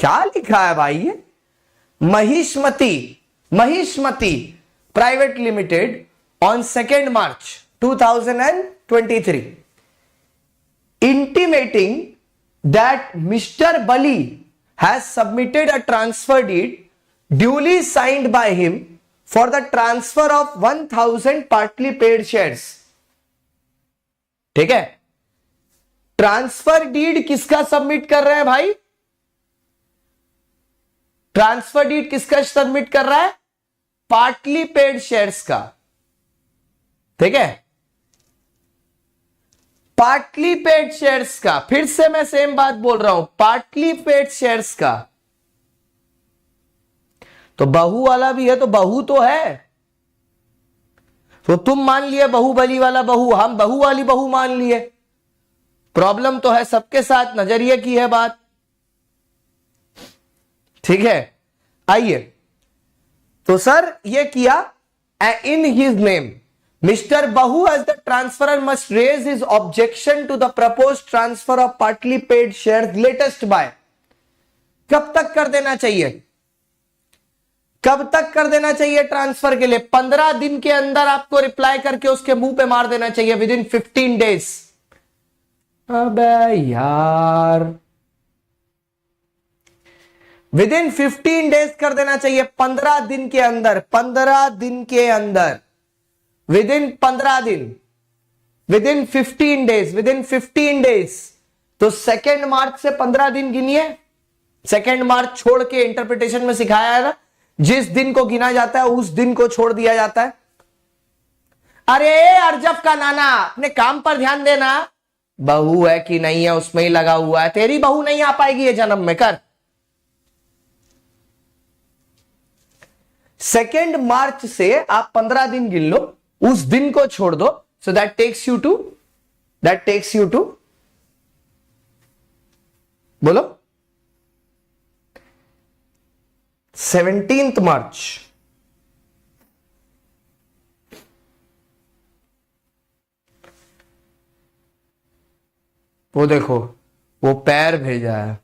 क्या लिखा है भाई ये? Mahishmati, Mahishmati private limited on 2 March 2023 intimating that Mr. Bali has submitted a transfer deed duly signed by him for the transfer of 1000 partly paid shares. ठीक है, transfer deed किसका submit कर रहे हैं भाई? ट्रांसफर डीड किसका सबमिट कर रहा है? पार्टली पेड शेयर्स का। ठीक है, पार्टली पेड शेयर्स का। फिर से मैं सेम बात बोल रहा हूं, पार्टली पेड शेयर्स का। तो बहू वाला भी है, तो बहू तो है, तो तुम मान लिए बाहुबली वाला बहू, हम बहू वाली बहू मान लिए। प्रॉब्लम तो है सबके साथ, नजरिए की है बात। ठीक है, आइए। तो सर ये किया, in his name mister Bahu as the transferor must raise his objection to the propose transfer of partly paid share latest by. कब तक कर देना चाहिए? कब तक कर देना चाहिए ट्रांसफर के लिए? 15 दिन के अंदर आपको रिप्लाई करके उसके मुंह पे मार देना चाहिए, विद इन 15 डेज। अबे यार, विद इन 15 डेज कर देना चाहिए, 15 दिन के अंदर, 15 दिन के अंदर, विद इन 15 दिन, with in 15 days, with in 15 days. तो 2 मार्च से 15 दिन गिनिए। 2 मार्च छोड़ के इंटरप्रिटेशन में सिखाया है ना, जिस दिन को गिना जाता है उस दिन को छोड़ दिया जाता है। अरे अर्जब का नाना, अपने काम पर ध्यान देना। बहू है कि नहीं है उसमें ही लगा हुआ है, तेरी बहू नहीं आ पाएगी ये जन्म में। कर 2 मार्च से आप 15 दिन गिन लो, उस दिन को छोड़ दो। So that takes you to बोलो 17 मार्च। वो देखो, वो पैर भेजा है,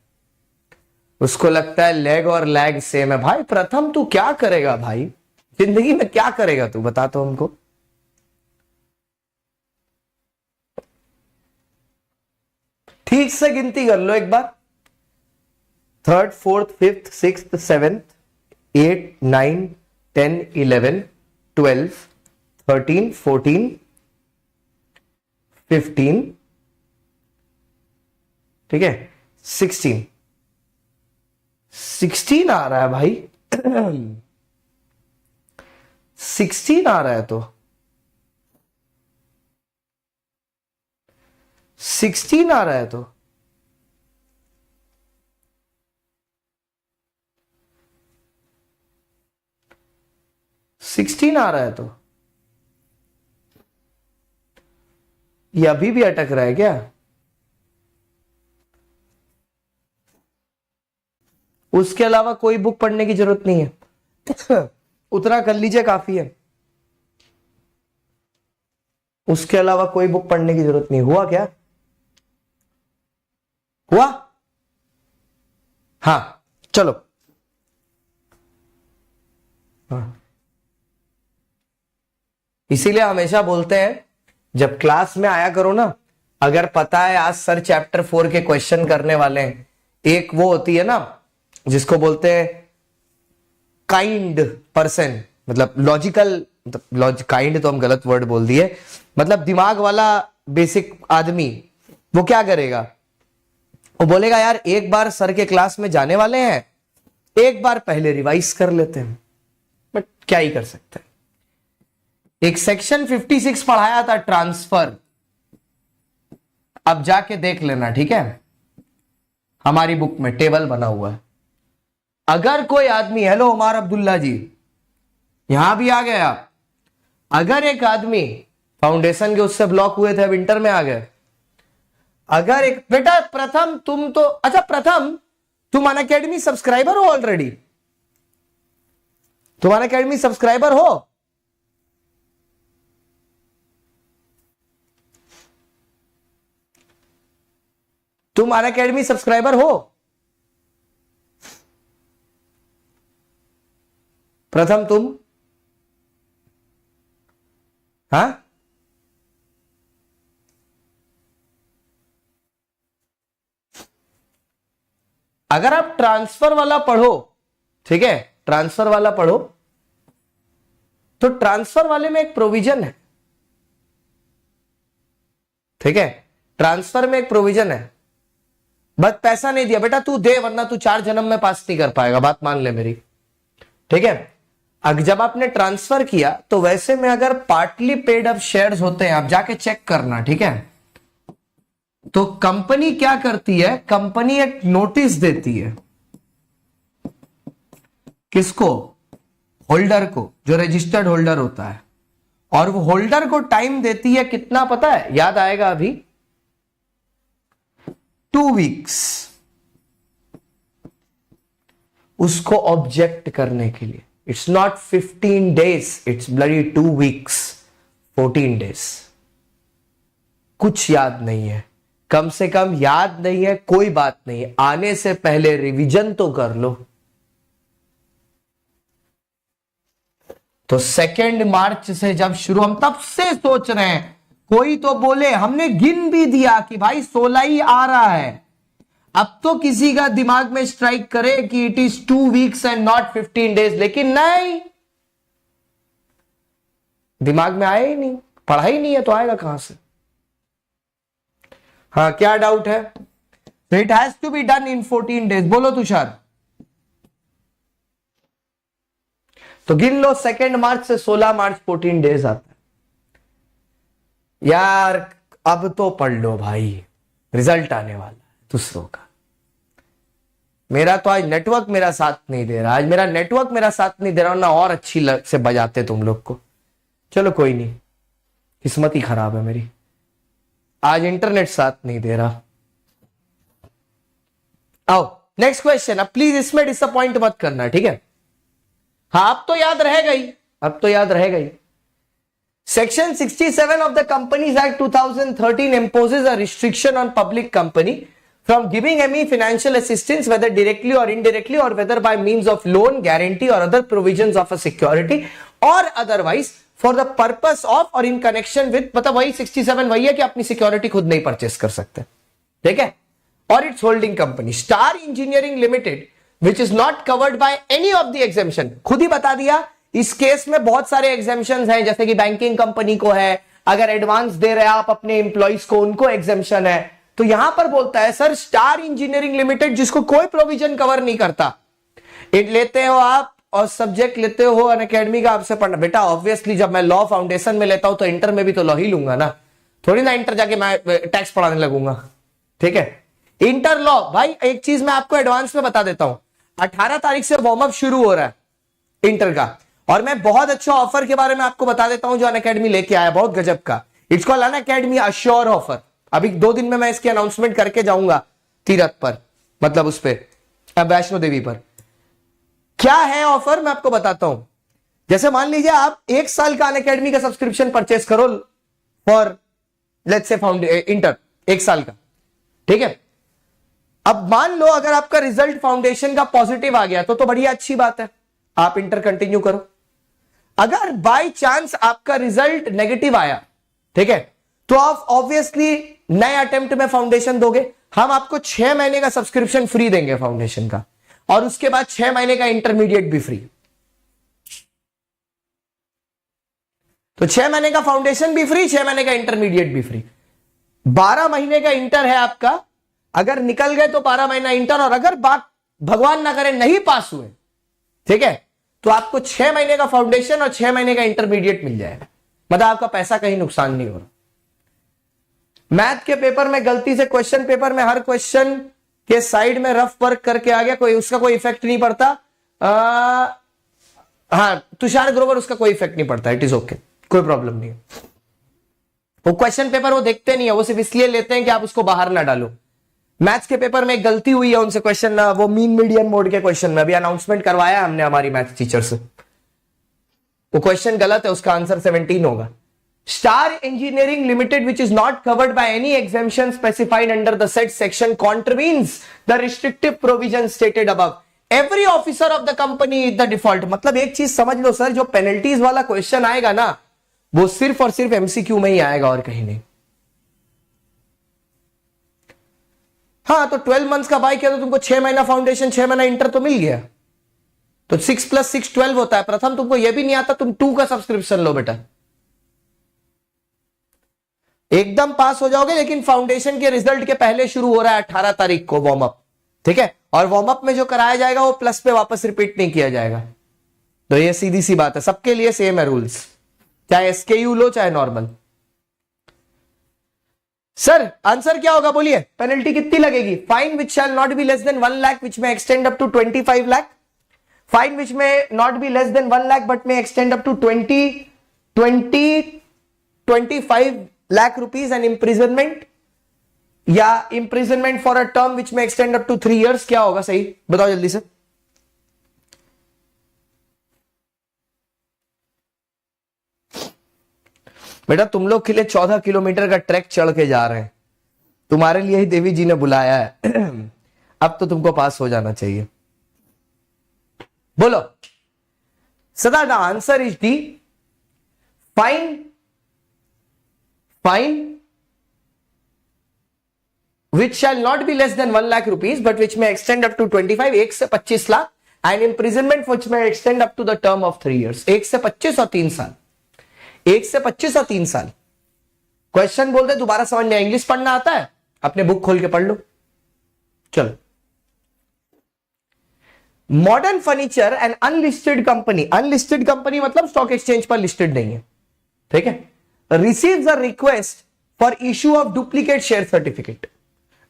उसको लगता है लेग और लैग सेम है। भाई प्रथम तू क्या करेगा भाई जिंदगी में, क्या करेगा तू, बता तो हमको। ठीक से गिनती कर लो एक बार। 3rd 4th 5th 6th 7th 8 9 10 11 12 13 14 15, ठीक है, 16 आ रहा है भाई। 16 आ रहा है, तो 16 आ रहा है, तो आ रहा है, तो ये अभी भी अटक रहा है क्या? उसके अलावा कोई बुक पढ़ने की जरूरत नहीं है। उतना कर लीजिए, काफी है। उसके अलावा कोई बुक पढ़ने की जरूरत नहीं। हुआ क्या? हुआ? हाँ चलो। हाँ, इसीलिए हमेशा बोलते हैं जब क्लास में आया करो ना, अगर पता है आज सर चैप्टर 4 के क्वेश्चन करने वाले हैं, एक वो होती है ना जिसको बोलते हैं काइंड पर्सन, मतलब लॉजिकल, मतलब काइंड तो हम गलत वर्ड बोल दिए, मतलब दिमाग वाला बेसिक आदमी, वो क्या करेगा? वो बोलेगा यार एक बार सर के क्लास में जाने वाले हैं, एक बार पहले रिवाइज कर लेते हैं। बट क्या ही कर सकते हैं। एक सेक्शन 56 पढ़ाया था, ट्रांसफर, अब जाके देख लेना, ठीक है, हमारी बुक में टेबल बना हुआ है। अगर कोई आदमी, हेलो उमर अब्दुल्ला जी, यहां भी आ गए आप। अगर एक आदमी फाउंडेशन के उससे ब्लॉक हुए थे, अब इंटर में आ गए। अगर एक बेटा, प्रथम तुम तो, अच्छा प्रथम तुम अनअकैडमी सब्सक्राइबर हो ऑलरेडी? तुम अनअकैडमी सब्सक्राइबर हो? तुम अनअकैडमी सब्सक्राइबर हो? प्रथम तुम, हाँ, अगर आप ट्रांसफर वाला पढ़ो, ठीक है, ट्रांसफर वाला पढ़ो, तो ट्रांसफर वाले में एक प्रोविजन है, ठीक है, ट्रांसफर में एक प्रोविजन है, बस पैसा नहीं दिया बेटा तू दे, वरना तू 4 जन्म में पास नहीं कर पाएगा, बात मान ले मेरी, ठीक है। अब जब आपने ट्रांसफर किया तो वैसे में अगर पार्टली पेड अप शेयर्स होते हैं, आप जाके चेक करना, ठीक है, तो कंपनी क्या करती है, कंपनी एक नोटिस देती है, किसको, होल्डर को, जो रजिस्टर्ड होल्डर होता है, और वो होल्डर को टाइम देती है कितना पता है, याद आएगा अभी, 2 वीक्स उसको ऑब्जेक्ट करने के लिए। It's not 15 days, it's bloody 2 weeks, 14 days. कुछ याद नहीं है, कम से कम याद नहीं है, कोई बात नहीं है, आने से पहले रिवीजन तो कर लो। तो 2 मार्च से जब शुरू, हम तब से सोच रहे हैं, कोई तो बोले, हमने गिन भी दिया कि भाई 16 ही आ रहा है, अब तो किसी का दिमाग में स्ट्राइक करे कि it is 2 weeks and not 15 days, लेकिन नहीं, दिमाग में आया ही नहीं, पढ़ा ही नहीं है तो आएगा कहां से। हाँ, क्या डाउट है? It has to be done in 14 days, बोलो तुषार। तो गिन लो, 2 मार्च से 16 मार्च 14 डेज आता है यार। अब तो पढ़ लो भाई, रिजल्ट आने वाला है दूसरों का। मेरा तो आज नेटवर्क मेरा साथ नहीं दे रहा, आज मेरा नेटवर्क मेरा साथ नहीं दे रहा, ना और अच्छी से बजाते तुम लोग को। चलो कोई नहीं, किस्मत ही खराब है मेरी, आज इंटरनेट साथ नहीं दे रहा। आओ नेक्स्ट क्वेश्चन। अब प्लीज इसमें डिसअपॉइंट मत करना, ठीक है। हाँ, अब तो याद रहेगा ही, अब तो याद रहेगा ही। Section 67 of the Companies Act 2013 imposes a restriction on public company from giving any financial assistance, whether directly or indirectly, or whether by means of loan, guarantee or other provisions of a security or otherwise for the purpose of or in connection with, मतलब वही 67 वही है कि अपनी security खुद नहीं purchase कर सकते, ठीक है। और it's holding company star engineering limited which is not covered by any of the exemption, खुद ही बता दिया इस केस में बहुत सारे एग्जेम्पशन हैं, जैसे कि बैंकिंग कंपनी को है, अगर एडवांस दे रहे हैं आप अपने एम्प्लॉइज को, उनको एग्जेम्पशन है। तो यहां पर बोलता है सर स्टार इंजीनियरिंग लिमिटेड, जिसको कोई प्रोविजन कवर नहीं करता, इट लेते हो आप और सब्जेक्ट लेते हो अनअकैडमी का, आपसे पढ़ना बेटा। ऑब्वियसली जब मैं लॉ फाउंडेशन में लेता हूं तो इंटर में भी तो लॉ ही लूंगा ना, थोड़ी ना इंटर जाके मैं टैक्स पढ़ाने लगूंगा, ठीक है। इंटर लॉ भाई, एक चीज मैं आपको एडवांस में बता देता हूं, 18 तारीख से वार्म अप शुरू हो रहा है इंटर का, और मैं बहुत अच्छा ऑफर के बारे में आपको बता देता हूं जो अनअकैडमी लेके आया, बहुत गजब का। It's called Unacademy assure offer. अभी 2 दिन में मैं इसकी अनाउंसमेंट करके जाऊंगा तीरथ पर, मतलब उस पर वैष्णो देवी पर। क्या है ऑफर मैं आपको बताता हूं। जैसे मान लीजिए आप 1 साल का अनअकैडमी का सब्सक्रिप्शन परचेस करो फॉर लेट्स से इंटर, 1 साल का, ठीक है। अब मान लो अगर आपका रिजल्ट फाउंडेशन का पॉजिटिव आ गया तो बढ़िया अच्छी बात है, आप इंटर कंटिन्यू करो। अगर बाय चांस आपका रिजल्ट नेगेटिव आया, ठीक है, तो आप ऑब्वियसली नए अटेम्प्ट में फाउंडेशन दोगे। हम आपको 6 महीने का सब्सक्रिप्शन फ्री देंगे फाउंडेशन का, और उसके बाद 6 महीने का इंटरमीडिएट भी फ्री। तो 6 महीने का फाउंडेशन भी फ्री, 6 महीने का इंटरमीडिएट भी फ्री। 12 महीने का इंटर है आपका, अगर निकल गए तो 12 महीना इंटर, और अगर बात भगवान ना करे नहीं पास हुए, ठीक है, तो आपको 6 महीने का फाउंडेशन और 6 महीने का इंटरमीडिएट मिल जाएगा। मतलब आपका पैसा कहीं नुकसान नहीं हो रहा। मैथ के पेपर में गलती से क्वेश्चन पेपर में हर क्वेश्चन के साइड में रफ वर्क करके आ गया, कोई उसका कोई इफेक्ट नहीं पड़ता। हाँ तुषार ग्रोवर, उसका कोई इफेक्ट नहीं पड़ता, इट इज ओके, कोई प्रॉब्लम नहीं है। वो क्वेश्चन पेपर वो देखते नहीं है, वो सिर्फ इसलिए लेते हैं कि आप उसको बाहर ना डालो। मैथ्स के पेपर में एक गलती हुई है उनसे क्वेश्चन, वो मीन मीडियन मोड के क्वेश्चन में, अभी अनाउंसमेंट करवाया हमने हमारी मैथ्स टीचर से, वो क्वेश्चन गलत है, उसका आंसर 17 होगा। Star engineering limited which is not covered by any exemption specified under the said section contravenes the restrictive provision stated above. Every officer of the company is the default. मतलब एक चीज समझ लो sir, जो penalties वाला question आएगा ना, वो सिर्फ और सिर्फ एमसीक्यू में ही आएगा और कहीं नहीं। हाँ, तो 12 मंथ्स का बाइक है तो तुमको 6 महीना फाउंडेशन, 6 महीना इंटर तो मिल गया। तो 6 + 6 12 होता है। प्रथम तुमको यह भी नहीं आता, तुम 2 का सब्सक्रिप्शन लो बेटा, एकदम पास हो जाओगे। लेकिन फाउंडेशन के रिजल्ट के पहले शुरू हो रहा है 18 तारीख को वार्म अप, ठीक है। और वार्म अप में जो कराया जाएगा वो प्लस पे वापस रिपीट नहीं किया जाएगा। तो ये सीधी सी बात है, सबके लिए सेम है रूल्स, चाहे एसकेयू लो चाहे नॉर्मल। सर आंसर क्या होगा बोलिए, पेनल्टी कितनी लगेगी? Fine which shall not be less than 1 lakh which may extend up to 25 lakh, fine which may not be less than 1 lakh but may extend up to 25 lakh rupees and imprisonment, या imprisonment for a term which may extend up to 3 years। क्या होगा सही बताओ जल्दी से। बेटा तुम लोग के लिए 14 किलोमीटर का ट्रैक चढ़ के जा रहे हैं, तुम्हारे लिए ही देवी जी ने बुलाया है। अब तो तुमको पास हो जाना चाहिए। बोलो सदा, the answer is D. Fine which shall not be less than 1 lakh rupees but which may extend up to 25, 1 से 25 lakh, and imprisonment which may extend up to the term of 3 years। 1 से 25 और 3 साल, 1 से 25 और 3 साल। क्वेश्चन बोलते दोबारा समझ में, इंग्लिश पढ़ना आता है अपने बुक खोल के पढ़ लो। चलो, modern furniture and unlisted company, unlisted company मतलब स्टॉक एक्सचेंज पर लिस्टेड नहीं है, ठीक है, receives a request for issue of duplicate share certificate.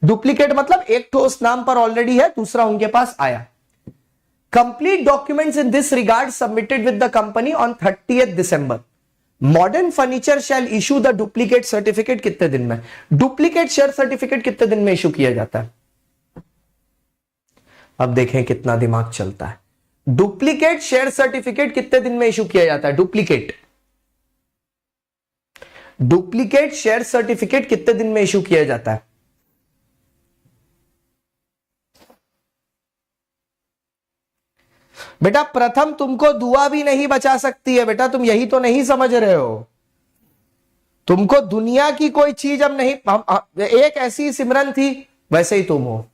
Duplicate मतलब एक तो उस नाम पर ऑलरेडी है, दूसरा उनके पास आया। Complete documents in this regard submitted with the company on 30th December। Modern furniture shall issue the duplicate certificate कितने दिन में? डुप्लीकेट शेयर सर्टिफिकेट कितने दिन में इशू किया जाता है? अब देखें कितना दिमाग चलता है। डुप्लीकेट शेयर सर्टिफिकेट कितने दिन में इशू किया जाता है? डुप्लीकेट शेयर सर्टिफिकेट कितने दिन में इशू किया जाता है? बेटा प्रथम तुमको दुआ भी नहीं बचा सकती है बेटा, तुम यही तो नहीं समझ रहे हो। तुमको दुनिया की कोई चीज अब नहीं, एक ऐसी सिमरन थी वैसे ही तुम हो,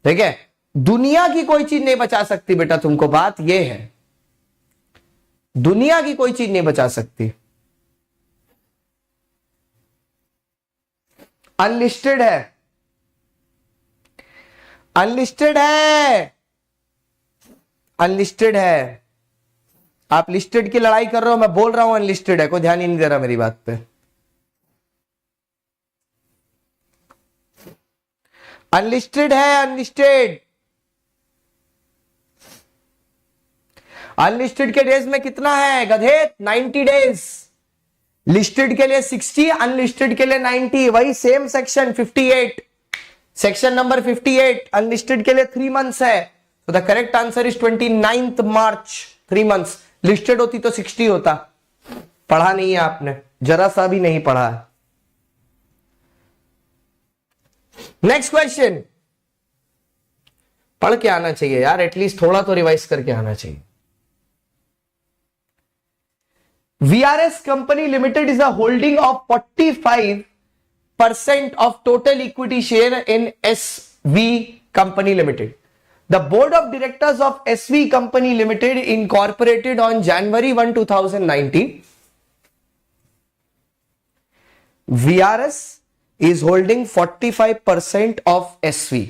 ठीक है। दुनिया की कोई चीज नहीं बचा सकती बेटा तुमको, बात यह है, दुनिया की कोई चीज नहीं बचा सकती। अनलिस्टेड है, अनलिस्टेड है, अनलिस्टेड है। आप लिस्टेड की लड़ाई कर रहे हो, मैं बोल रहा हूं अनलिस्टेड है, कोई ध्यान ही नहीं दे रहा मेरी बात पे। अनलिस्टेड है, अनलिस्टेड। अनलिस्टेड के डेज में कितना है गधे? 90 डेज। लिस्टेड के लिए 60, अनलिस्टेड के लिए 90। वही same section 58, section number 58। Unlisted के लिए 3 months है। तो the correct answer is 29th March। 3 months। Listed होती तो 60 होता। पढ़ा नहीं है आपने, जरा सा भी नहीं पढ़ा है। नेक्स्ट क्वेश्चन, पढ़ के आना चाहिए यार, एटलीस्ट थोड़ा तो रिवाइज करके आना चाहिए। VRS Company Limited is a holding of 45% of total equity share in SV Company Limited. The board of directors of SV Company Limited incorporated on January 1, 2019. VRS is holding 45% of SV.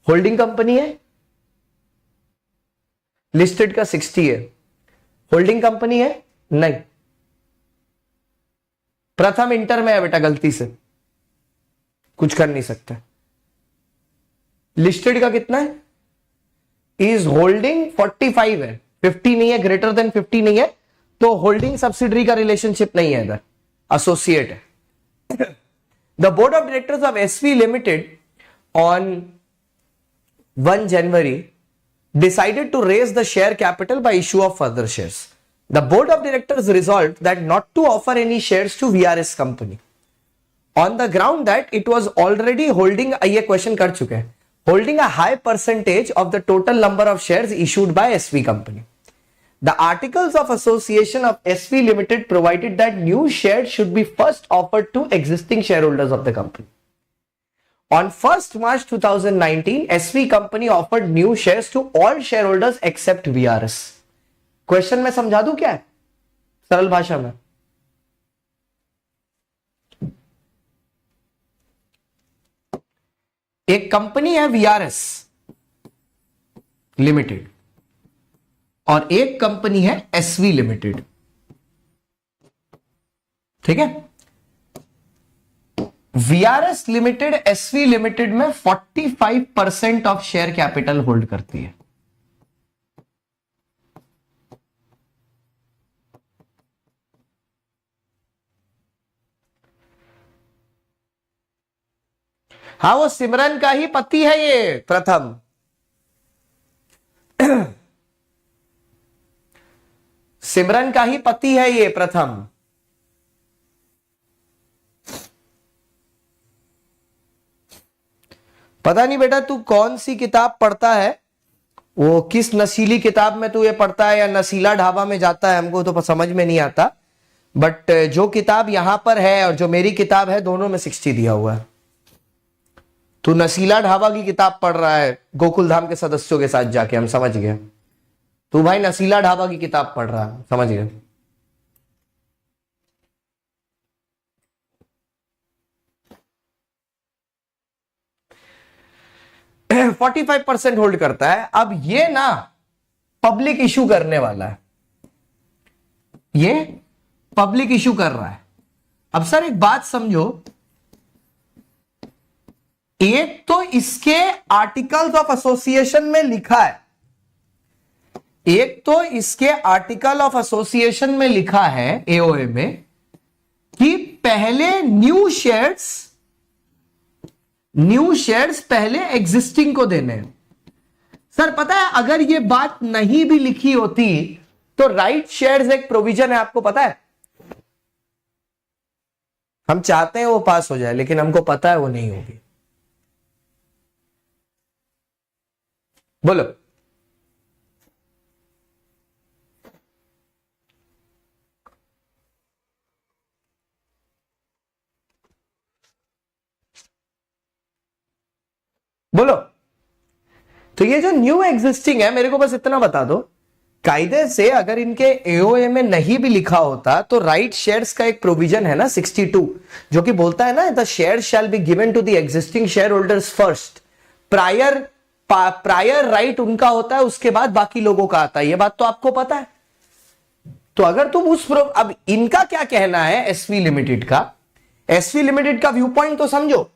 Holding company है, listed का 60 है। Holding company है नहीं, प्रथम inter में है बेटा, गलती से कुछ कर नहीं सकते। लिस्टेड का कितना है? इज होल्डिंग 45 है, 50 नहीं है, ग्रेटर देन 50 नहीं है, तो होल्डिंग सब्सिडरी का रिलेशनशिप नहीं है, इधर एसोसिएट है। The board of directors of SV limited on 1 January decided to raise the share capital by issue of further shares. The board of directors resolved that not to offer any shares to VRS company on the ground that it was already holding, ये question कर चुके हैं, holding a high percentage of the total number of shares issued by SV company. The articles of association of SV Limited provided that new shares should be first offered to existing shareholders of the company. On 1st March 2019, SV company offered new shares to all shareholders except VRS. Question मैं समझा दूं क्या है सरल भाषा में? एक company है VRS लिमिटेड और एक कंपनी है SV लिमिटेड, ठीक है? VRS लिमिटेड SV लिमिटेड में 45% ऑफ शेयर कैपिटल होल्ड करती है। हाँ, वो सिमरन का ही पति है ये प्रथम। सिमरन का ही पति है ये प्रथम। पता नहीं बेटा तू कौन सी किताब पढ़ता है, वो किस नशीली किताब में तू ये पढ़ता है या नशीला ढाबा में जाता है, हमको तो समझ में नहीं आता। बट जो किताब यहां पर है और जो मेरी किताब है दोनों में 60 दिया हुआ है। तू नशीला ढाबा की किताब पढ़ रहा है गोकुल धाम के सदस्यों के साथ जाके, हम समझ गए। तू भाई नशीला ढाबा की किताब पढ़ रहा है, समझ गए। है 45% होल्ड करता है। अब ये ना पब्लिक इशू करने वाला है, ये पब्लिक इशू कर रहा है। अब सर एक बात समझो, एक तो इसके आर्टिकल्स ऑफ एसोसिएशन में लिखा है, एक तो इसके आर्टिकल ऑफ एसोसिएशन में लिखा है एओए में कि पहले न्यू शेयर्स पहले एग्जिस्टिंग को देने हैं। सर पता है अगर ये बात नहीं भी लिखी होती तो राइट शेयर्स एक प्रोविजन है, आपको पता है? हम चाहते हैं वो पास हो जाए लेकिन हमको पता है वो नहीं होगी। बोलो। बोलो। तो ये जो न्यू एग्जिस्टिंग है, मेरे को बस इतना बता दो, कायदे से अगर इनके एओए में नहीं भी लिखा होता तो राइट शेयर्स का एक प्रोविजन है ना 62, जो कि बोलता है ना the share shall be given to the existing share holders first. Prior right उनका होता है, उसके बाद बाकी लोगों का आता है। ये बात तो आपको पता है। तो अगर तुम अब इनका क्या कहना है एसवी लिमिटेड का व्यू पॉइंट तो समझो।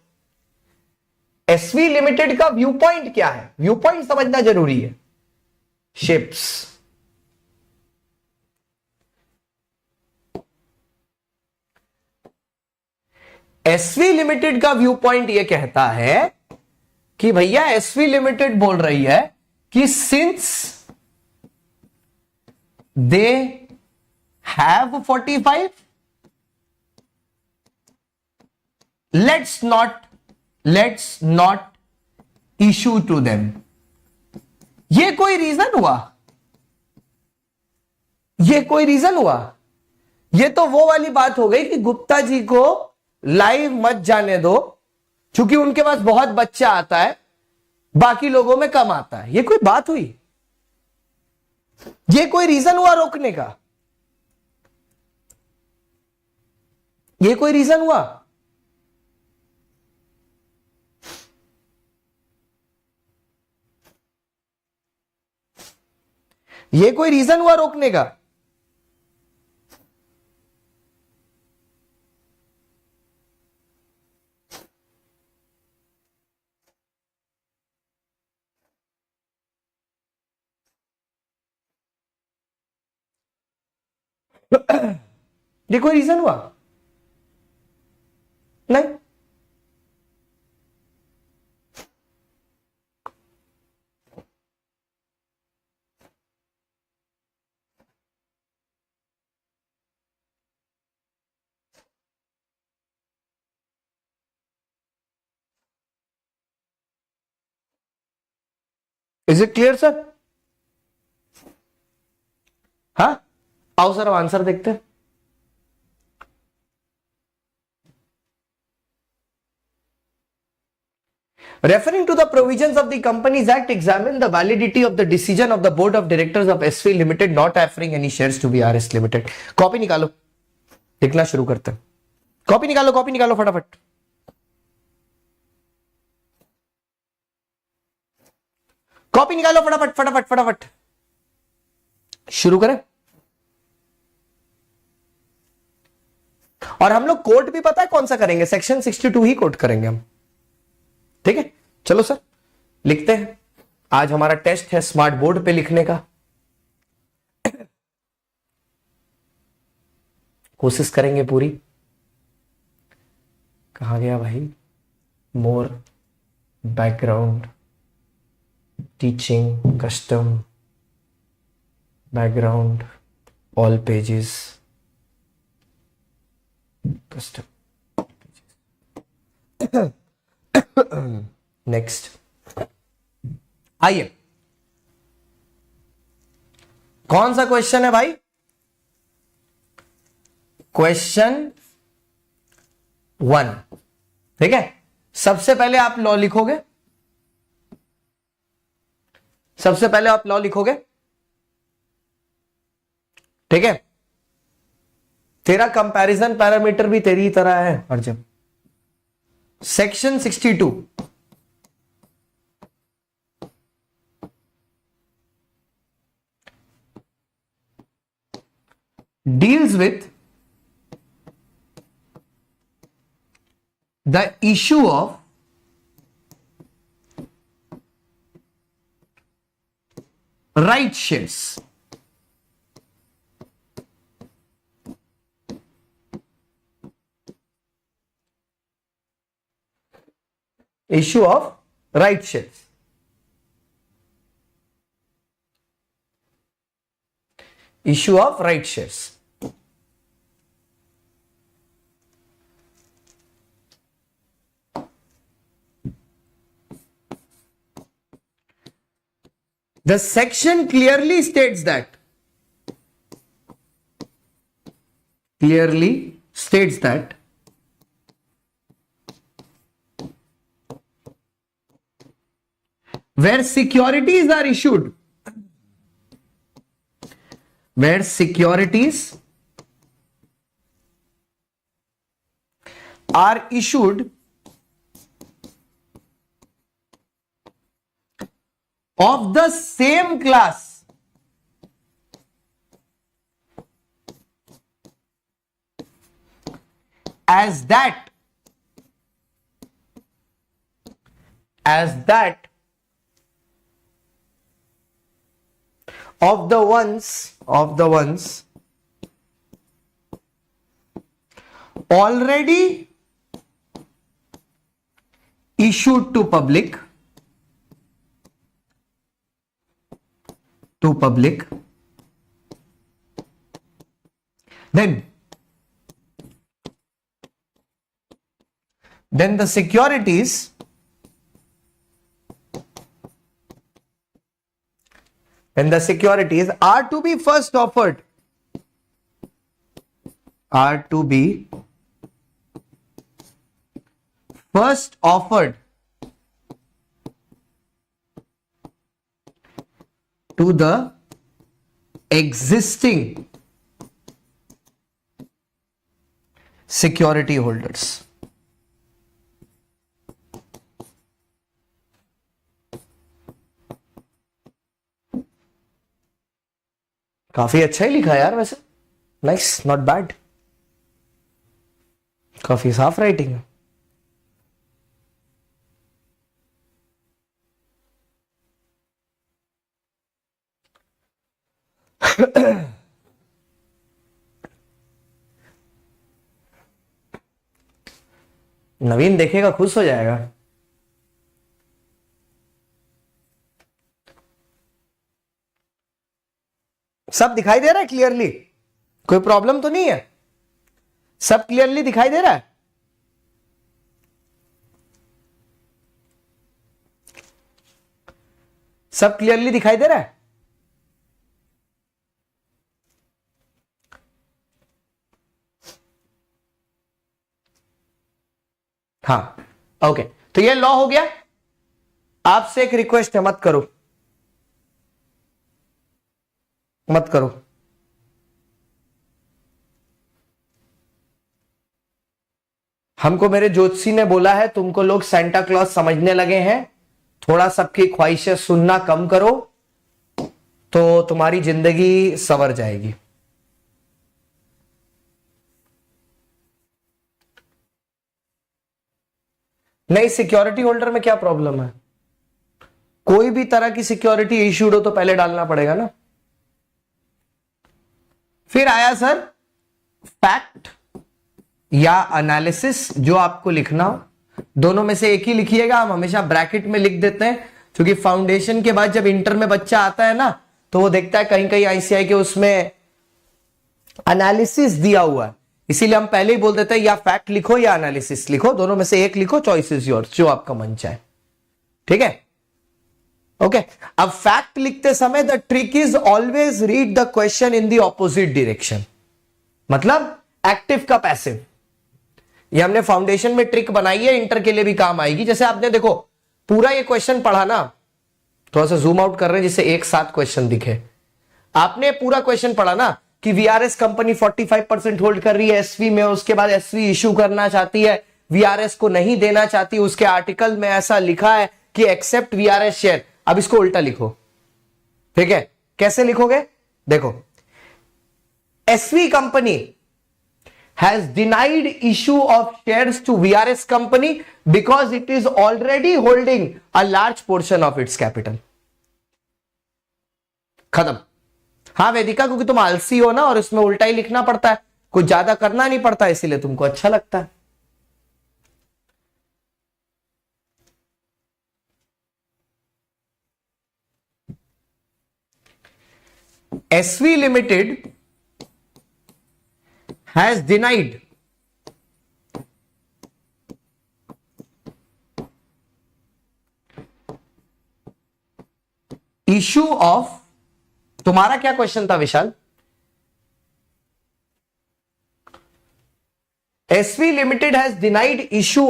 एसवी लिमिटेड का व्यू पॉइंट क्या है? व्यू पॉइंट समझना जरूरी है। शिप्स, एसवी लिमिटेड का व्यू पॉइंट यह कहता है कि भैया एसवी लिमिटेड बोल रही है कि since they have 45, let's not issue to them. ये कोई रीजन हुआ? ये तो वो वाली बात हो गई कि गुप्ता जी को लाइव मत जाने दो, क्योंकि उनके पास बहुत बच्चा आता है, बाकी लोगों में कम आता है। ये कोई बात हुई? ये कोई रीजन हुआ रोकने का? ये कोई रीजन हुआ? ये कोई रीजन हुआ रोकने का? ये कोई रीजन हुआ? नहीं। Is it clear sir? हाँ, आओ सर आंसर देखते हैं। Referring to the provisions of the Companies Act, examine the validity of the decision of the Board of Directors of SV Limited not offering any shares to BRS Limited. Copy निकालो, लिखना शुरू करते हैं। Copy निकालो फटाफट। Copy निकालो फटाफट शुरू करें। और हम लोग कोट भी पता है कौन सा करेंगे, सेक्शन 62 ही कोट करेंगे हम। ठीक है, चलो सर लिखते हैं। आज हमारा टेस्ट है स्मार्ट बोर्ड पे लिखने का। कोशिश करेंगे पूरी। कहां गया भाई? More, background, teaching, custom, background, all pages, custom, next. आइए, कौन सा क्वेश्चन है भाई? क्वेश्चन 1। ठीक है, सबसे पहले आप लॉ लिखोगे। ठीक है, तेरा कंपैरिजन पैरामीटर भी तेरी ही तरह है Arjun. Section 62 deals with the issue of right shares. Issue of right shares. Issue of right shares. The section clearly states that where securities are issued, of the same class as that of the ones already issued to public, then the securities are to be first offered to the existing security holders. काफी अच्छा ही लिखा यार वैसे। Nice, not bad, काफी साफ writing है। नवीन देखेगा खुश हो जाएगा। सब दिखाई दे रहा है क्लियरली? कोई प्रॉब्लम तो नहीं है? सब क्लियरली दिखाई दे रहा है? सब क्लियरली दिखाई दे रहा है? हाँ, ओके। तो ये लॉ हो गया। आपसे एक रिक्वेस्ट है, मत करो, मत करो। हमको मेरे ज्योतिषी ने बोला है तुमको लोग सेंटा क्लॉज समझने लगे हैं, थोड़ा सबकी ख्वाहिशें सुनना कम करो तो तुम्हारी जिंदगी संवर जाएगी। नहीं, सिक्योरिटी होल्डर में क्या प्रॉब्लम है? कोई भी तरह की सिक्योरिटी इश्यूड हो तो पहले डालना पड़ेगा ना। फिर आया सर फैक्ट या एनालिसिस, जो आपको लिखना हो दोनों में से एक ही लिखिएगा। हम हमेशा ब्रैकेट में लिख देते हैं क्योंकि फाउंडेशन के बाद जब इंटर में बच्चा आता है ना तो वो देखता है कहीं कहीं आईसीआई के उसमें एनालिसिस दिया हुआ है, इसीलिए हम पहले ही बोल देते हैं या फैक्ट लिखो या एनालिसिस लिखो, दोनों में से एक लिखो, चॉइस इज योर्स, जो आपका मन चाहे। ठीक है, ओके। अब फैक्ट लिखते समय the trick is always read the question in the opposite direction, मतलब एक्टिव का पैसिव। ये हमने फाउंडेशन में ट्रिक बनाई है, इंटर के लिए भी काम आएगी। जैसे आपने देखो पूरा ये क्वेश्चन पढ़ा ना, थोड़ा सा जूम आउट कर रहे हैं जिससे एक साथ क्वेश्चन दिखे। आपने पूरा क्वेश्चन पढ़ा ना कि वीआरएस कंपनी 45% होल्ड कर रही है एसवी में, उसके बाद एसवी इशू करना चाहती है, वीआरएस को नहीं देना चाहती, उसके आर्टिकल में ऐसा लिखा है कि एक्सेप्ट वीआरएस शेयर। अब इसको उल्टा लिखो, ठीक है? कैसे लिखोगे? देखो, SV company has denied issue of shares to VRS company because it is already holding a large portion of its capital. खत्म। हाँ वेदिका, क्योंकि तुम आलसी हो ना और इसमें उल्टा ही लिखना पड़ता है, कुछ ज्यादा करना नहीं पड़ता, इसीलिए तुमको अच्छा लगता है। SV Limited has denied issue of, तुम्हारा क्या क्वेश्चन था विशाल? SV Limited has denied issue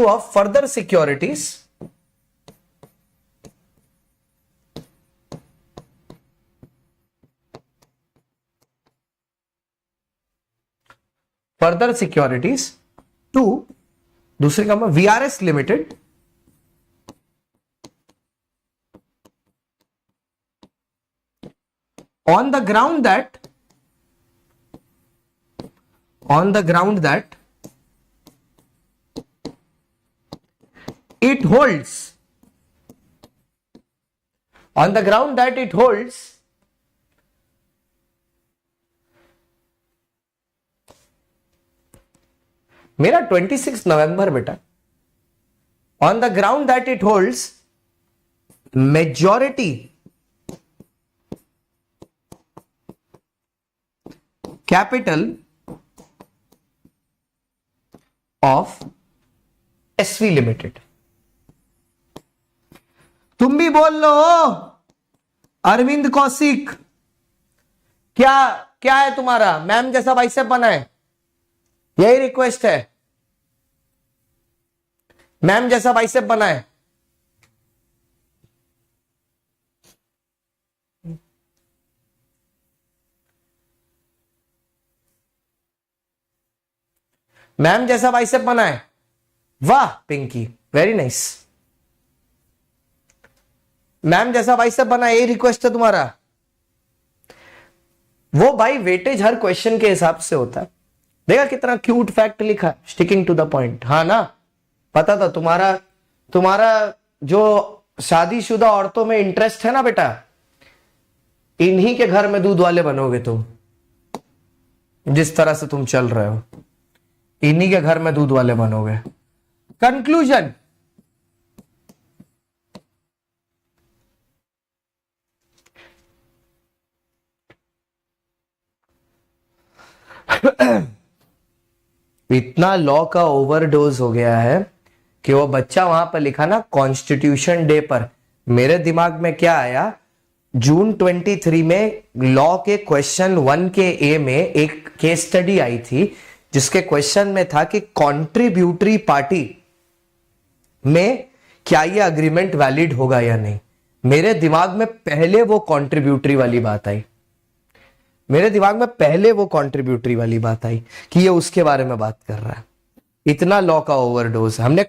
of further securities to दूसरी company VRS Limited on the ground that it holds मेरा 26 नवंबर बेटा, on the ground that it holds majority capital of SV limited. तुम भी बोल लो अरविंद कौशिक, क्या क्या है तुम्हारा? मैम जैसा बाइसेप बना है, यही रिक्वेस्ट है, मैम जैसा बाइसेप बना है। मैम जैसा बाइसेप बना है, वाह पिंकी, वेरी नाइस। मैम जैसा बाइसेप बना है, यही रिक्वेस्ट है तुम्हारा। वो भाई वेटेज हर क्वेश्चन के हिसाब से होता है। देखा कितना क्यूट फैक्ट लिखा, स्टिकिंग टू द पॉइंट। हाँ ना, पता था तुम्हारा जो शादीशुदा औरतों में इंटरेस्ट है ना बेटा, इन्हीं के घर में दूध वाले बनोगे तुम। जिस तरह से तुम चल रहे हो, इन्हीं के घर में दूध वाले बनोगे। कंक्लूजन, इतना लॉ का ओवरडोज हो गया है कि वो बच्चा वहां पर लिखा ना कॉन्स्टिट्यूशन डे पर, मेरे दिमाग में क्या आया, जून 23 में लॉ के क्वेश्चन 1 के ए में एक केस स्टडी आई थी जिसके क्वेश्चन में था कि कॉन्ट्रीब्यूटरी पार्टी में क्या ये अग्रीमेंट वैलिड होगा या नहीं। मेरे दिमाग में पहले वो कॉन्ट्रीब्यूटरी वाली बात आई, मेरे दिमाग में पहले वो कॉन्ट्रीब्यूटरी वाली बात आई कि ये उसके बारे में बात कर रहा है। इतना लॉ का ओवरडोज हमने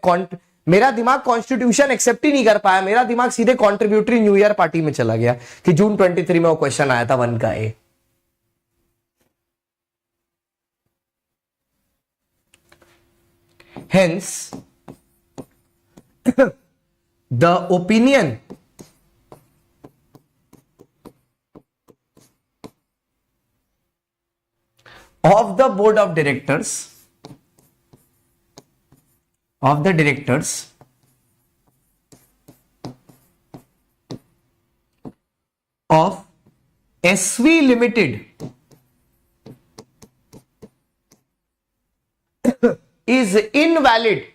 मेरा दिमाग कॉन्स्टिट्यूशन एक्सेप्ट ही नहीं कर पाया, मेरा दिमाग सीधे कॉन्ट्रीब्यूटरी न्यू ईयर पार्टी में चला गया कि जून 23 में वो क्वेश्चन आया था 1 का A. Hence the opinion of the board of directors of the directors of SV Limited is invalid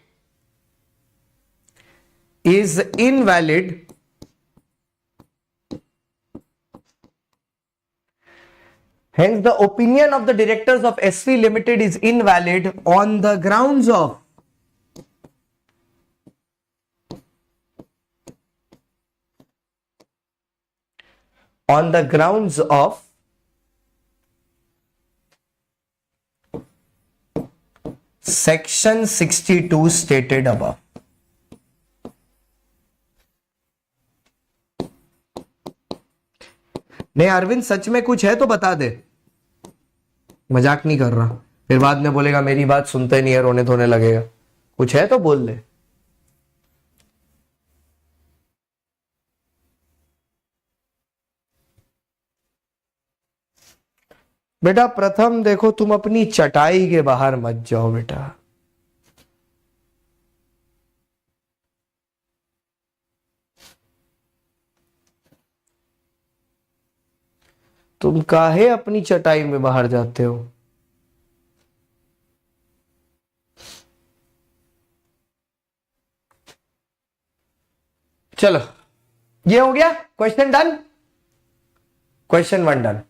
hence the opinion of the directors of SV Limited is invalid on the grounds of section 62 stated above। नहीं अरविंद सच में कुछ है तो बता दे, मजाक नहीं कर रहा, फिर बाद में बोलेगा मेरी बात सुनते नहीं है, रोने धोने लगेगा। कुछ है तो बोल ले। बेटा प्रथम देखो तुम अपनी चटाई के बाहर मत जाओ बेटा। तुम काहे अपनी चटाई में बाहर जाते हो? चलो ये हो गया क्वेश्चन डन, क्वेश्चन 1 डन।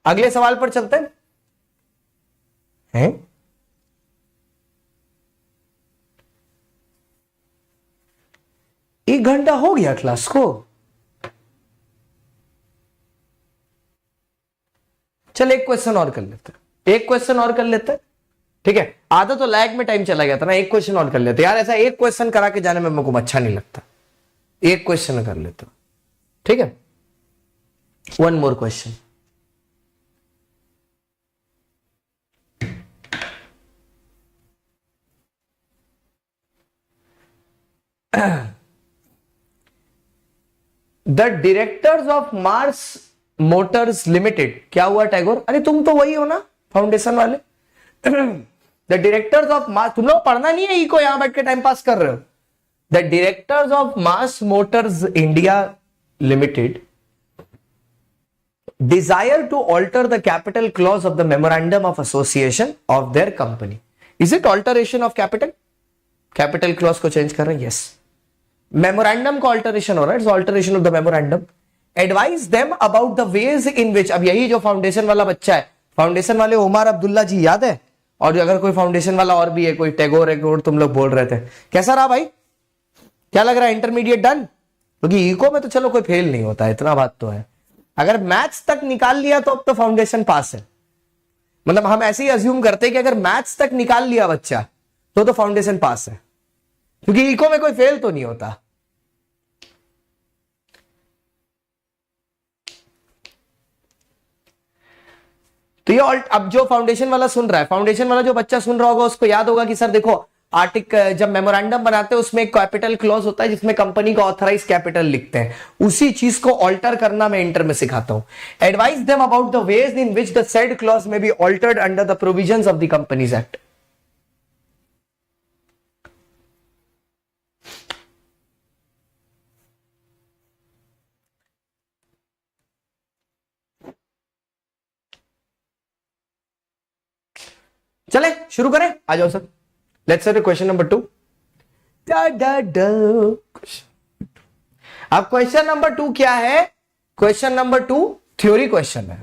अगले सवाल पर चलते हैं। 1 घंटा हो गया क्लास को। चल एक क्वेश्चन और कर लेते हैं, एक क्वेश्चन और कर लेते हैं, ठीक है। आधा तो लैग में टाइम चला गया था ना, एक क्वेश्चन और कर लेते यार। ऐसा एक क्वेश्चन करा के जाने में मेरे को अच्छा नहीं लगता, एक क्वेश्चन कर लेते, ठीक है। 1 more question. The directors of Mars Motors limited, क्या हुआ टैगोर? अरे तुम तो वही हो ना फाउंडेशन वाले। द डायरेक्टर्स ऑफ मार्स, तुम लोग पढ़ना नहीं है इको, यहां बैठ के टाइम पास कर रहे हो। The directors of Mars Motors India limited desire to alter the capital clause of the memorandum of association of their company। Is it alteration of capital? Capital clause को change कर रहे हैं, yes. Memorandum का alteration हो रहा है, it's alteration of the memorandum. Advise them about the ways in which, अब यही जो फाउंडेशन वाला बच्चा है, फाउंडेशन वाले उमर अब्दुल्ला जी याद है, और अगर कोई फाउंडेशन वाला और भी है, कोई टैगोर तुम लोग बोल रहे थे, कैसा रहा भाई? क्या लग रहा है? Intermediate done? क्योंकि इको में तो चलो कोई फेल नहीं होता, इतना बात तो है। अगर मैथ्स तक निकाल लिया तो अब तो फाउंडेशन पास है। मतलब हम ऐसे ही अज्यूम करते हैं कि अगर मैथ्स तक निकाल लिया बच्चा तो फाउंडेशन पास है, क्योंकि इको में कोई फेल तो नहीं होता। तो ये अब जो फाउंडेशन वाला सुन रहा है, फाउंडेशन वाला जो बच्चा सुन रहा होगा उसको याद होगा कि सर देखो आर्टिकल, जब मेमोरेंडम बनाते हैं उसमें एक कैपिटल क्लॉज होता है जिसमें कंपनी का ऑथराइज कैपिटल लिखते हैं, उसी चीज को ऑल्टर करना मैं इंटर में सिखाता हूं। Advise them about the ways in which the said clause may be altered under the provisions of the Companies Act. चले शुरू करें, आ जाओ sir. Let's say question number 2। अब क्वेश्चन नंबर 2 क्या है? क्वेश्चन नंबर 2 थ्योरी क्वेश्चन है।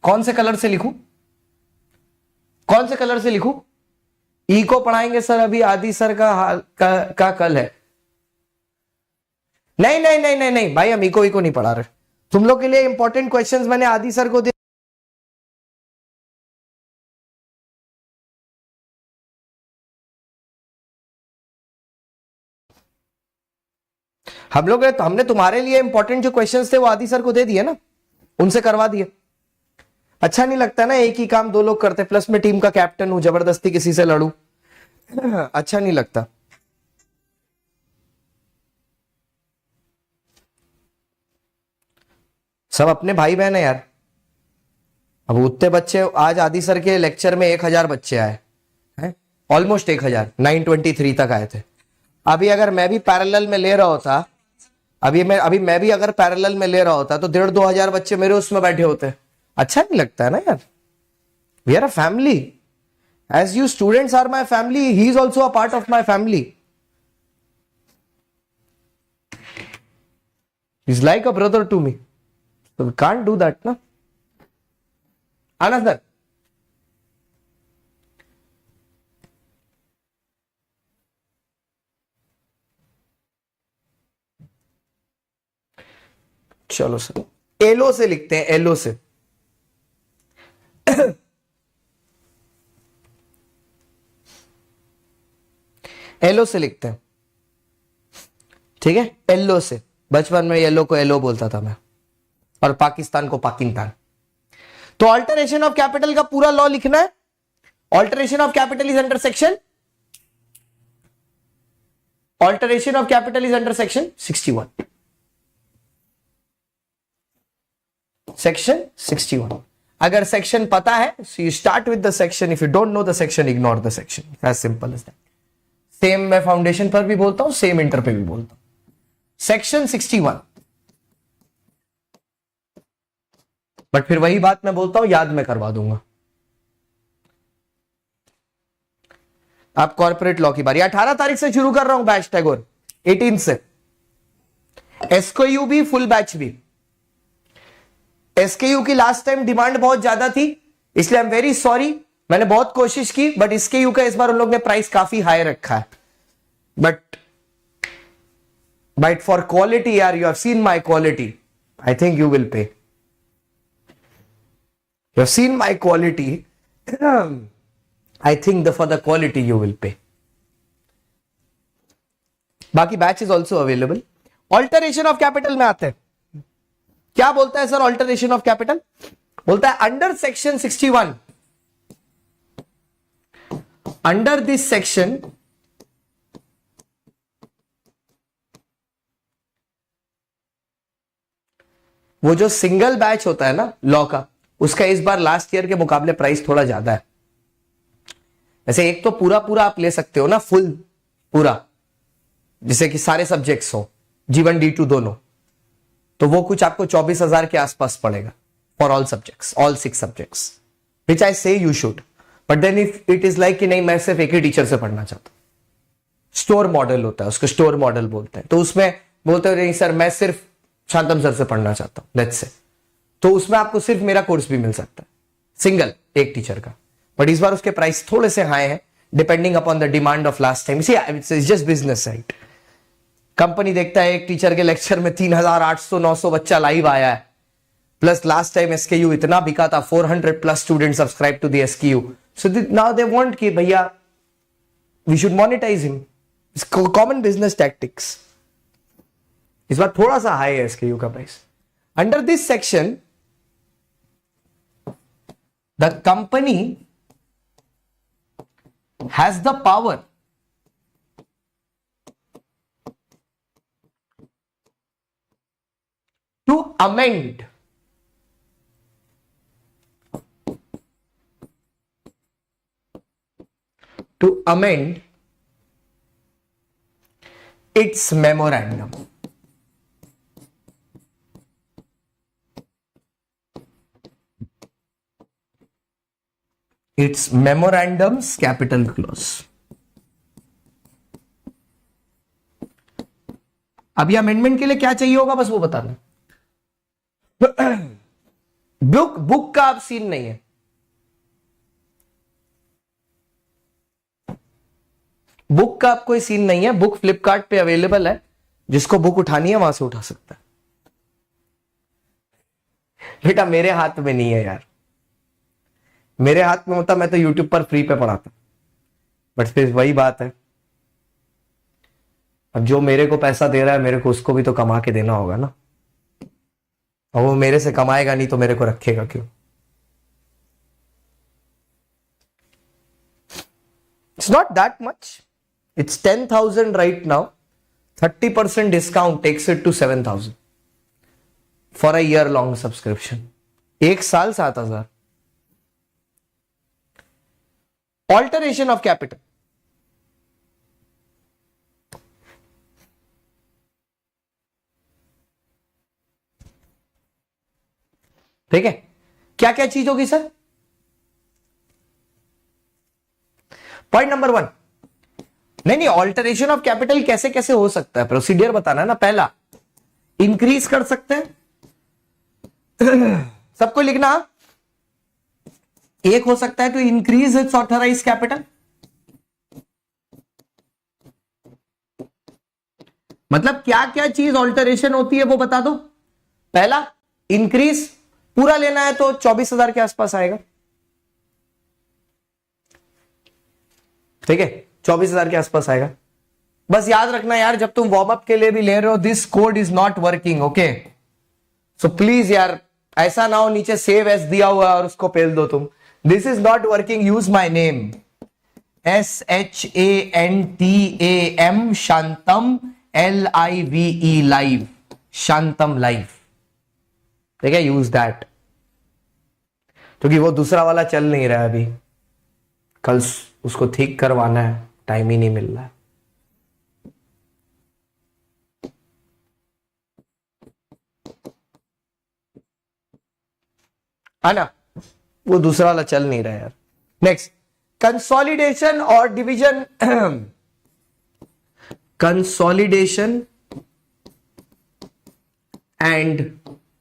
कौन से कलर से लिखूं? कौन से कलर से लिखूं? ई को पढ़ाएंगे सर अभी, आदि सर का कल है। नहीं नहीं नहीं नहीं नहीं भाई, हम इको नहीं पढ़ा रहे। तुम लोग के लिए इंपॉर्टेंट क्वेश्चंस मैंने आदि सर को दे। हम लोग हमने तुम्हारे लिए इंपॉर्टेंट जो क्वेश्चंस थे वो आदि सर को दे दिए ना, उनसे करवा दिए। अच्छा नहीं लगता ना एक ही काम दो लोग करते, प्लस में टीम का कैप्टन हूं, जबरदस्ती किसी से लड़ू, अच्छा नहीं लगता। सब अपने भाई बहन है यार। अब उतने बच्चे, आज आदि सर के लेक्चर में 1000 बच्चे आए हैं, ऑलमोस्ट 1000, 923 तक आए थे। अभी अगर मैं भी पैरेलल में ले रहा होता, अभी मैं भी अगर पैरेलल में ले रहा होता तो 1500-2000 बच्चे मेरे उसमें बैठे होते। अच्छा नहीं लगता है ना यार। We are a family, as you students are my family, he is also a part of my family, is like a brother to me, so we can't do that ना। आना सर। चलो सर, एलो से लिखते हैं, yellow से। Yellow से लिखते हैं, ठीक है, एलो से। बचपन में येलो को एलो बोलता था मैं, और पाकिस्तान को पाकिस्तान। तो ऑल्टरेशन ऑफ कैपिटल का पूरा लॉ लिखना है। Alteration of capital is under section, alteration of capital is under section 61, section 61। अगर सेक्शन पता है so you start with the section, if you don't know the section ignore the section, as simple as that. Same मैं foundation पर भी बोलता हूं, same inter पे भी बोलता हूं। सेक्शन 61। बट फिर वही बात मैं बोलता हूं, याद मैं करवा दूंगा। आप कॉर्पोरेट लॉ की बारी, 18 तारीख से शुरू कर रहा हूं बैच टैगोर, 18 से। एसकेयू भी, फुल बैच भी। एसकेयू की लास्ट टाइम डिमांड बहुत ज्यादा थी, इसलिए आई एम वेरी सॉरी, मैंने बहुत कोशिश की, बट एसकेयू का इस बार उन लोग ने प्राइस काफी हाई रखा है। बट फॉर क्वालिटी यार, you have seen my quality, I think you will pay. You have seen my quality. I think for the quality you will pay. बाकी batch is also available. Alteration of capital में आते हैं। क्या बोलता है sir alteration of capital? बोलता है under section 61, under this section वो जो सिंगल बैच होता है ना लॉ का, उसका इस बार लास्ट ईयर के मुकाबले प्राइस थोड़ा ज्यादा है। वैसे एक तो पूरा पूरा आप ले सकते हो ना, फुल पूरा, जिसे कि सारे सब्जेक्ट्स हो, G1 D2 दोनों, तो वो कुछ आपको 24,000 के आसपास पड़ेगा for all subjects, all 6 subjects, which I say you should. But then if it is like कि नहीं मैं सिर्फ एक ही टीचर से पढ़ना चाहता हूं, स्टोर मॉडल होता है उसको, स्टोर मॉडल बोलते हैं, तो उसमें बोलते हो नहीं सर मैं सिर्फ शांतम सर से पढ़ना चाहता हूं, लेट्स से, तो उसमें आपको सिर्फ मेरा कोर्स भी मिल सकता है, सिंगल एक टीचर का। बट इस बार उसके प्राइस थोड़े से हाई हैं, depending upon the demand of last time. It's just business right. Company देखता है एक टीचर के लेक्चर में 3,800-900 बच्चा लाइव आया है, प्लस लास्ट टाइम एसकेयू इतना बिका था, 400+ student subscribe to the SKU, so now they want कि भैया we should monetize him, common business tactics. इस बार थोड़ा सा हाई है एसकेयू का price. Under this section the company has the power to amend its memorandum. It's memorandums capital clause. अभी amendment के लिए क्या चाहिए होगा बस वो बताना। बुक का अब सीन नहीं है। बुक का अब कोई सीन नहीं है। बुक फ्लिपकार्ट पे अवेलेबल है, जिसको बुक उठानी है वहां से उठा सकता है। बेटा मेरे हाथ में नहीं है यार, मेरे हाथ में होता मैं तो यूट्यूब पर फ्री पे पढ़ाता। बट फिर वही बात है, अब जो मेरे को पैसा दे रहा है मेरे को उसको भी तो कमा के देना होगा ना, और वो मेरे से कमाएगा नहीं तो मेरे को रखेगा क्यों? It's not that much, it's 10,000 right now. 30% discount takes it to 7,000 for a year long subscription. एक साल 7,000। ऑल्टरेशन ऑफ कैपिटल, ठीक है। क्या क्या चीज होगी सर? पॉइंट नंबर 1, नहीं ऑल्टरेशन ऑफ कैपिटल कैसे कैसे हो सकता है, प्रोसीडियर बताना है ना। पहला, इंक्रीज कर सकते हैं, सबको लिखना। एक हो सकता है to increase its authorise capital, मतलब क्या क्या चीज ऑल्टरेशन होती है वो बता दो। पहला, इंक्रीज, पूरा लेना है तो 24,000 के आसपास आएगा, ठीक है, 24,000 के आसपास आएगा। बस याद रखना यार, जब तुम वार्म अप के लिए भी ले रहे हो, this code is not working, okay. So please यार ऐसा ना हो नीचे सेव एस दिया हुआ और उसको पेल दो तुम। This is not working, use my name SHANTAM Shantam LIVE live, Shantam live, ठीक है, यूज दैट। क्योंकि वो दूसरा वाला चल नहीं रहा है अभी, कल उसको ठीक करवाना है, टाइम ही नहीं मिल रहा है। ना वो दूसरा वाला चल नहीं रहा है यार। नेक्स्ट, कंसोलिडेशन और division. Consolidation and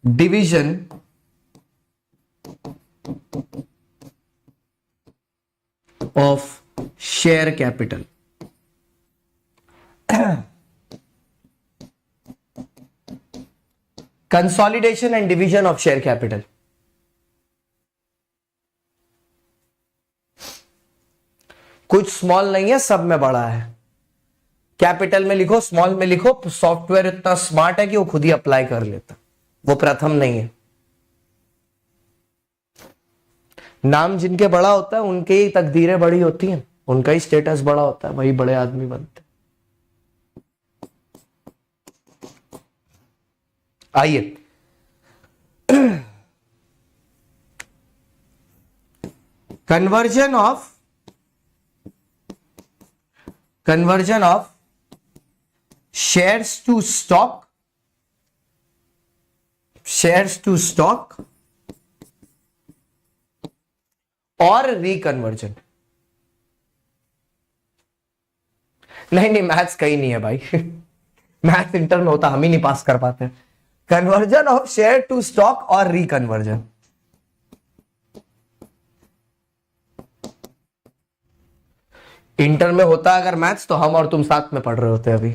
division of share capital. Consolidation and division of share capital, कुछ स्मॉल नहीं है, सब में बड़ा है। कैपिटल में लिखो, स्मॉल में लिखो, सॉफ्टवेयर इतना स्मार्ट है कि वो खुद ही अप्लाई कर लेता, वो प्रथम नहीं है। नाम जिनके बड़ा होता है उनके ही तकदीरें बड़ी होती हैं, उनका ही स्टेटस बड़ा होता है, वही बड़े आदमी बनते हैं। आइए conversion of shares to stock और रिकन्वर्जन। नहीं मैथ्स कहीं नहीं है भाई। मैथ्स इंटर में होता, हम ही नहीं पास कर पाते। Conversion of share to stock और रिकन्वर्जन, इंटर में होता अगर मैथ्स तो हम और तुम साथ में पढ़ रहे होते अभी।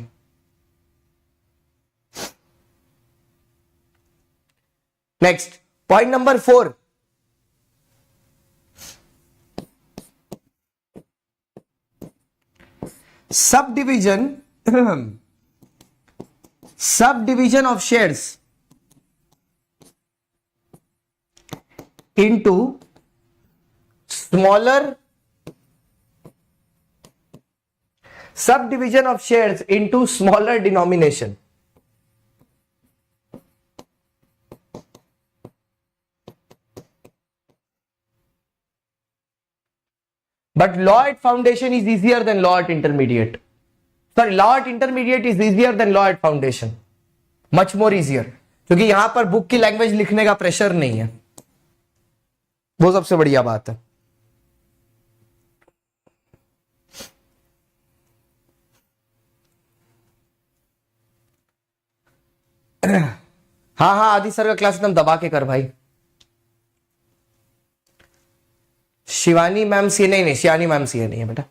Next, point number 4, subdivision of shares into smaller denomination. But law at foundation is easier than law at intermediate. Sorry, law at intermediate is easier than law at foundation. Much more easier. क्योंकि यहां पर book की language लिखने का pressure नहीं है, वो सबसे बढ़िया बात है। हाँ हाँ, आदि सर का क्लास एकदम दबा के कर भाई। शिवानी मैम सी, नहीं नहीं, शिवानी मैम सी नहीं है बेटा।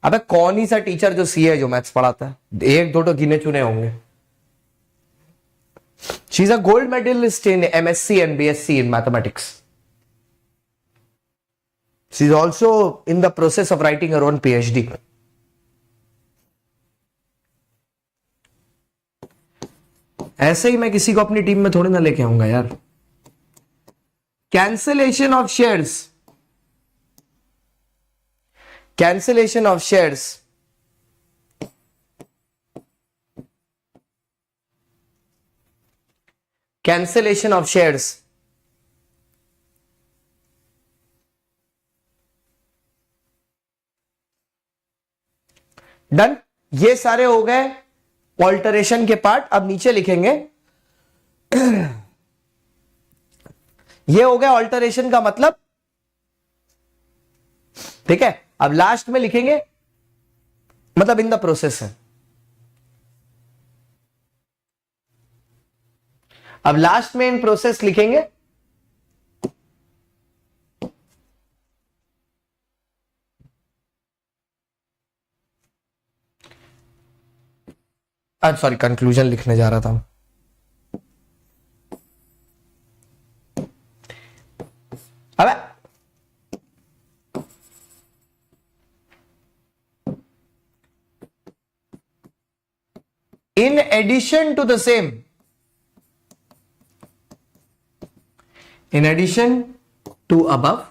अबे कौन ही सा टीचर जो सी है जो मैथ्स पढ़ाता है, एक दो तो गिने चुने होंगे। She is a gold medallist in MSc and BSc in mathematics. She is also in the process of writing her own PhD. ऐसे ही मैं किसी को अपनी टीम में थोड़ी ना लेके आऊंगा यार। Cancellation of shares, cancellation of shares, cancellation of shares, done. ये सारे हो गए ऑल्टरेशन के पार्ट। अब नीचे लिखेंगे ये हो गया ऑल्टरेशन का मतलब, ठीक है। अब लास्ट में लिखेंगे मतलब इन द प्रोसेस है। अब लास्ट में इन प्रोसेस लिखेंगे। सॉरी, कंक्लूजन लिखने जा रहा था। अब in addition to the same, in addition to above,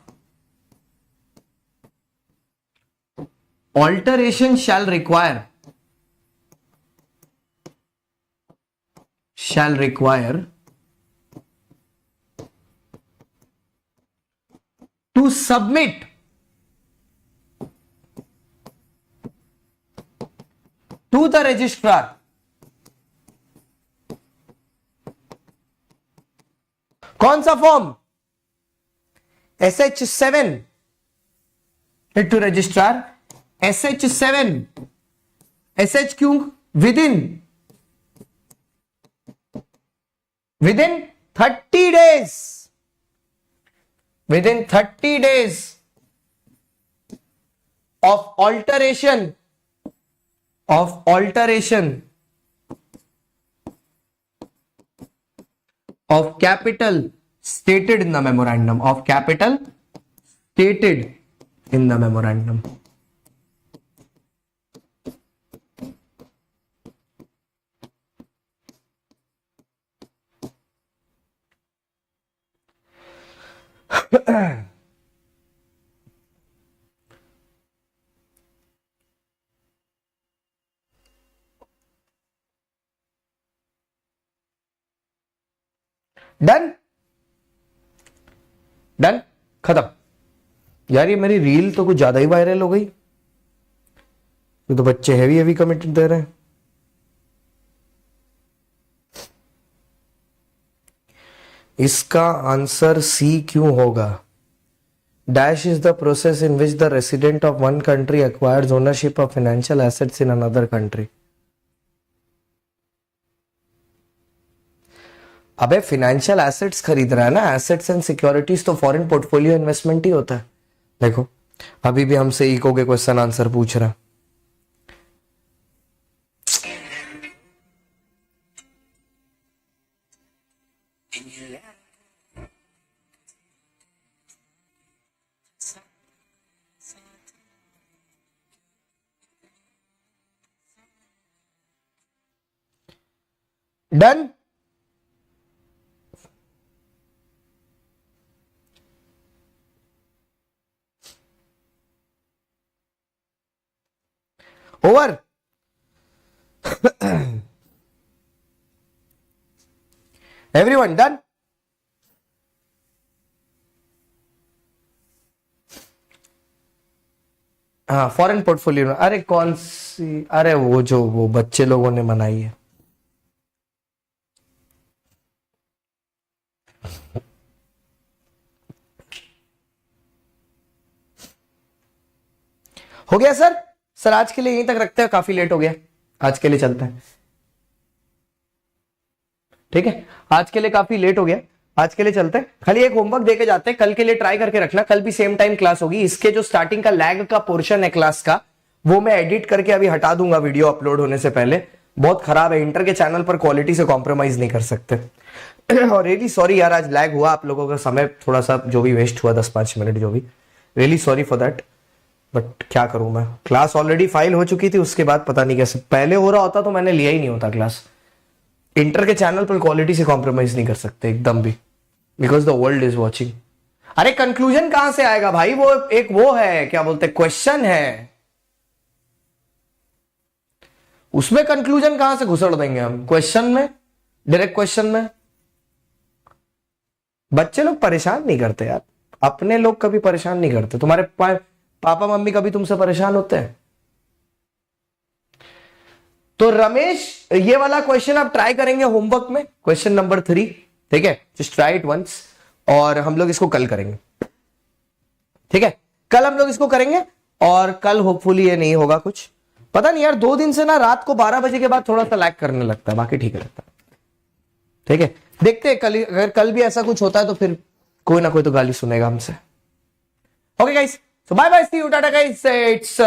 alteration shall require to submit to the registrar कौन सा form, SH7 to registrar, SH7 SH क्यों, within 30 days, within 30 days of alteration of capital stated in the memorandum, of capital stated in the memorandum. Done done, खत्म। यार ये मेरी reel तो कुछ ज्यादा ही वायरल हो गई। ये तो बच्चे हैवी हैवी कमेंट दे रहे हैं। इसका आंसर सी क्यों होगा। Dash is the process in which the resident of one country acquires ownership of financial assets in another country. अबे फाइनेंशियल एसेट्स खरीद रहा है ना, एसेट्स एंड सिक्योरिटीज तो फॉरेन पोर्टफोलियो इन्वेस्टमेंट ही होता है। देखो अभी भी हमसे इको के क्वेश्चन आंसर पूछ रहा। डन। ओवर। Everyone done. हाँ फॉरेन पोर्टफोलियो। अरे कौन सी, अरे वो जो वो बच्चे लोगों ने बनाई है। हो गया सर। सर आज के लिए यहीं तक रखते हैं, काफी लेट हो गया, आज के लिए चलते हैं। ठीक है, आज के लिए काफी लेट हो गया, आज के लिए चलते हैं। खाली एक होमवर्क देके जाते हैं, कल के लिए ट्राई करके रखना, कल भी सेम टाइम क्लास होगी। इसके जो स्टार्टिंग का लैग का पोर्शन है क्लास का, वो मैं एडिट करके अभी हटा दूंगा वीडियो अपलोड होने से पहले। बहुत खराब है, इंटर के चैनल पर क्वालिटी से कॉम्प्रोमाइज नहीं कर सकते। और रियली सॉरी यार, आज लैग हुआ, आप लोगों का समय थोड़ा सा जो भी वेस्ट हुआ 10-5 मिनट जो भी, really sorry for that. But क्या करूं मैं, क्लास ऑलरेडी फाइल हो चुकी थी, उसके बाद पता नहीं कैसे, पहले हो रहा होता तो मैंने लिया ही नहीं होता क्लास। इंटर के चैनल पर क्वालिटी से कॉम्प्रोमाइज नहीं कर सकते एकदम भी, because the world is watching. अरे कंक्लूजन कहां से आएगा भाई, वो एक वो है, क्या बोलते हैं, क्वेश्चन है, उसमें कंक्लूजन कहां से घुसड़ देंगे हम, क्वेश्चन में, डायरेक्ट क्वेश्चन में। बच्चे लोग परेशान नहीं करते यार, अपने लोग कभी परेशान नहीं करते। तुम्हारे पापा मम्मी कभी तुमसे परेशान होते हैं? तो रमेश, ये वाला क्वेश्चन आप ट्राई करेंगे होमवर्क में, क्वेश्चन नंबर 3, ठीक है, जस्ट ट्राई इट वंस। और हम लोग इसको कल करेंगे, ठीक है, कल हम लोग इसको करेंगे। और कल होपफुली ये नहीं होगा कुछ, पता नहीं यार, 2 दिन से ना रात को 12 बजे के बाद थोड़ा सा लैग करने लगता है, बाकी ठीक रहता है, ठीक है। देखते हैं कल, अगर कल भी ऐसा कुछ होता है तो फिर कोई ना कोई तो गाली सुनेगा हमसे। Okay guys, so bye bye, see you, tata guys, it's